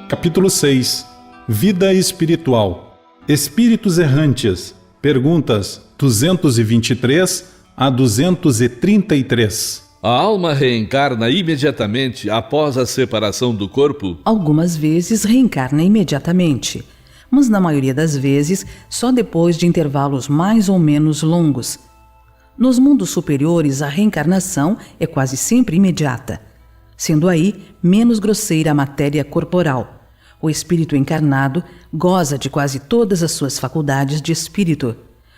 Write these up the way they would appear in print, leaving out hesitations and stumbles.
Capítulo 6. Vida espiritual. Espíritos errantes. Perguntas 223 a 233. A alma reencarna imediatamente após a separação do corpo? Algumas vezes reencarna imediatamente, mas na maioria das vezes só depois de intervalos mais ou menos longos. Nos mundos superiores, a reencarnação é quase sempre imediata, sendo aí menos grosseira a matéria corporal. O espírito encarnado goza de quase todas as suas faculdades de espírito.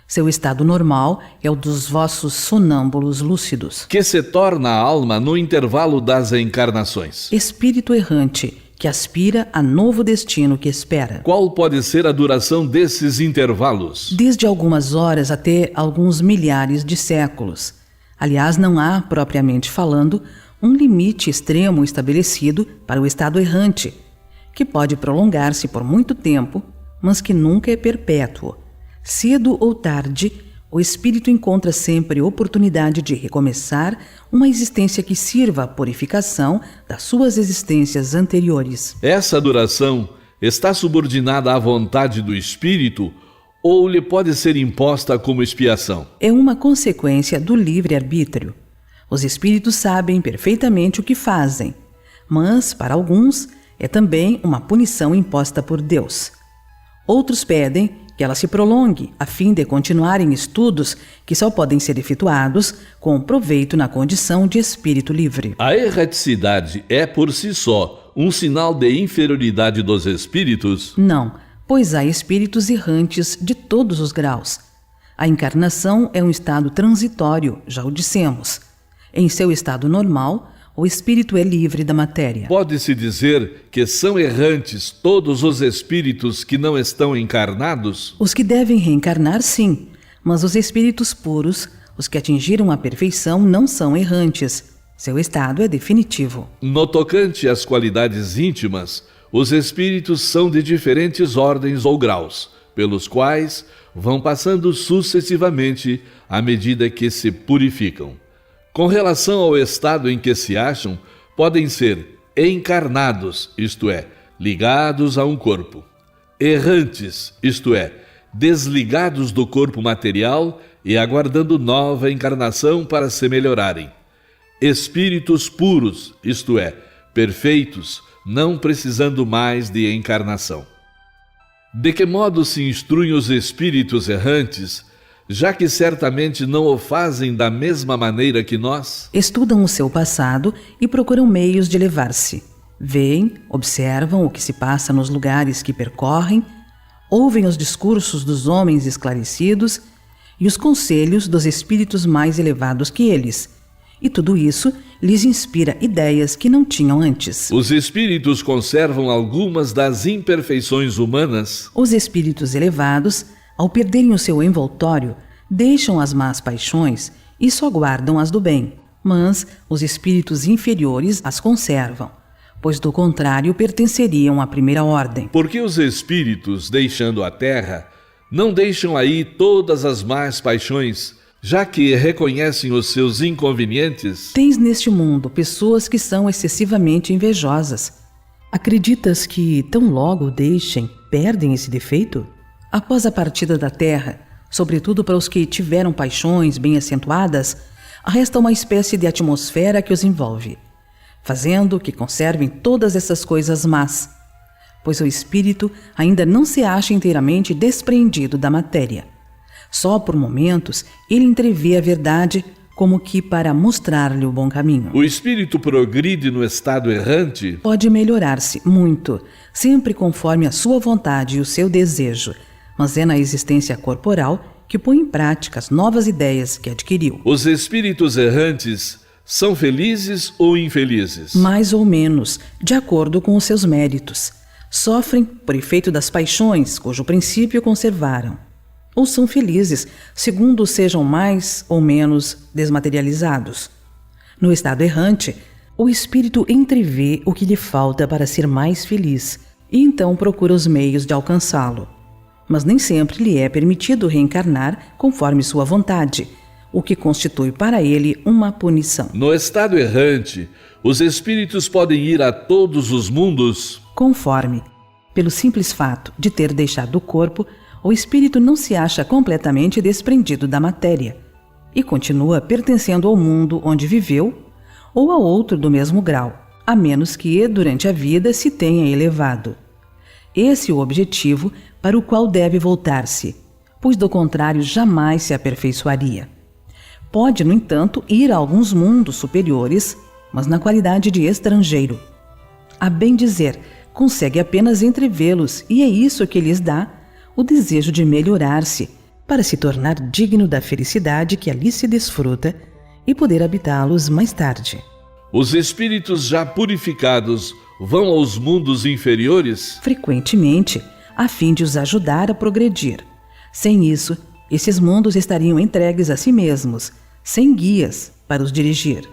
Seu estado normal é o dos vossos sonâmbulos lúcidos. Que se torna a alma no intervalo das encarnações? Espírito errante, que aspira a novo destino que espera. Qual pode ser a duração desses intervalos? Desde algumas horas até alguns milhares de séculos. Aliás, não há, propriamente falando, um limite extremo estabelecido para o estado errante, que pode prolongar-se por muito tempo, mas que nunca é perpétuo. Cedo ou tarde, o espírito encontra sempre oportunidade de recomeçar uma existência que sirva à purificação das suas existências anteriores. Essa duração está subordinada à vontade do espírito ou lhe pode ser imposta como expiação? É uma consequência do livre-arbítrio. Os espíritos sabem perfeitamente o que fazem, mas, para alguns, é também uma punição imposta por Deus. Outros pedem que ela se prolongue, a fim de continuarem estudos que só podem ser efetuados com proveito na condição de espírito livre. A erraticidade é, por si só, um sinal de inferioridade dos espíritos? Não, pois há espíritos errantes de todos os graus. A encarnação é um estado transitório, já o dissemos. Em seu estado normal, o espírito é livre da matéria. Pode-se dizer que são errantes todos os espíritos que não estão encarnados? Os que devem reencarnar, sim, mas os espíritos puros, os que atingiram a perfeição, não são errantes. Seu estado é definitivo. No tocante às qualidades íntimas, os espíritos são de diferentes ordens ou graus, pelos quais vão passando sucessivamente à medida que se purificam. Com relação ao estado em que se acham, podem ser encarnados, isto é, ligados a um corpo, errantes, isto é, desligados do corpo material e aguardando nova encarnação para se melhorarem, espíritos puros, isto é, perfeitos, não precisando mais de encarnação. De que modo se instruem os espíritos errantes, já que certamente não o fazem da mesma maneira que nós? Estudam o seu passado e procuram meios de elevar-se. Veem, observam o que se passa nos lugares que percorrem, ouvem os discursos dos homens esclarecidos e os conselhos dos espíritos mais elevados que eles. E tudo isso lhes inspira ideias que não tinham antes. Os espíritos conservam algumas das imperfeições humanas? Os espíritos elevados, ao perderem o seu envoltório, deixam as más paixões e só guardam as do bem, mas os espíritos inferiores as conservam, pois do contrário pertenceriam à primeira ordem. Porque os espíritos, deixando a terra, não deixam aí todas as más paixões, já que reconhecem os seus inconvenientes? Tens neste mundo pessoas que são excessivamente invejosas. Acreditas que, tão logo o deixem, perdem esse defeito? Após a partida da terra, sobretudo para os que tiveram paixões bem acentuadas, resta uma espécie de atmosfera que os envolve, fazendo que conservem todas essas coisas más, pois o espírito ainda não se acha inteiramente despreendido da matéria. Só por momentos ele entrevê a verdade como que para mostrar-lhe o bom caminho. O espírito progride no estado errante? Pode melhorar-se muito, sempre conforme a sua vontade e o seu desejo, mas é na existência corporal que põe em prática as novas ideias que adquiriu. Os espíritos errantes são felizes ou infelizes? Mais ou menos, de acordo com os seus méritos. Sofrem por efeito das paixões, cujo princípio conservaram. Ou são felizes, segundo sejam mais ou menos desmaterializados. No estado errante, o espírito entrevê o que lhe falta para ser mais feliz e então procura os meios de alcançá-lo. Mas nem sempre lhe é permitido reencarnar conforme sua vontade, o que constitui para ele uma punição. No estado errante, os espíritos podem ir a todos os mundos? Conforme, pelo simples fato de ter deixado o corpo, o espírito não se acha completamente desprendido da matéria e continua pertencendo ao mundo onde viveu ou a outro do mesmo grau, a menos que durante a vida se tenha elevado. Esse é o objetivo para o qual deve voltar-se, pois do contrário jamais se aperfeiçoaria. Pode, no entanto, ir a alguns mundos superiores, mas na qualidade de estrangeiro. A bem dizer, consegue apenas entrevê-los e é isso que lhes dá o desejo de melhorar-se, para se tornar digno da felicidade que ali se desfruta e poder habitá-los mais tarde. Os espíritos já purificados vão aos mundos inferiores? Frequentemente, a fim de os ajudar a progredir. Sem isso, esses mundos estariam entregues a si mesmos, sem guias para os dirigir.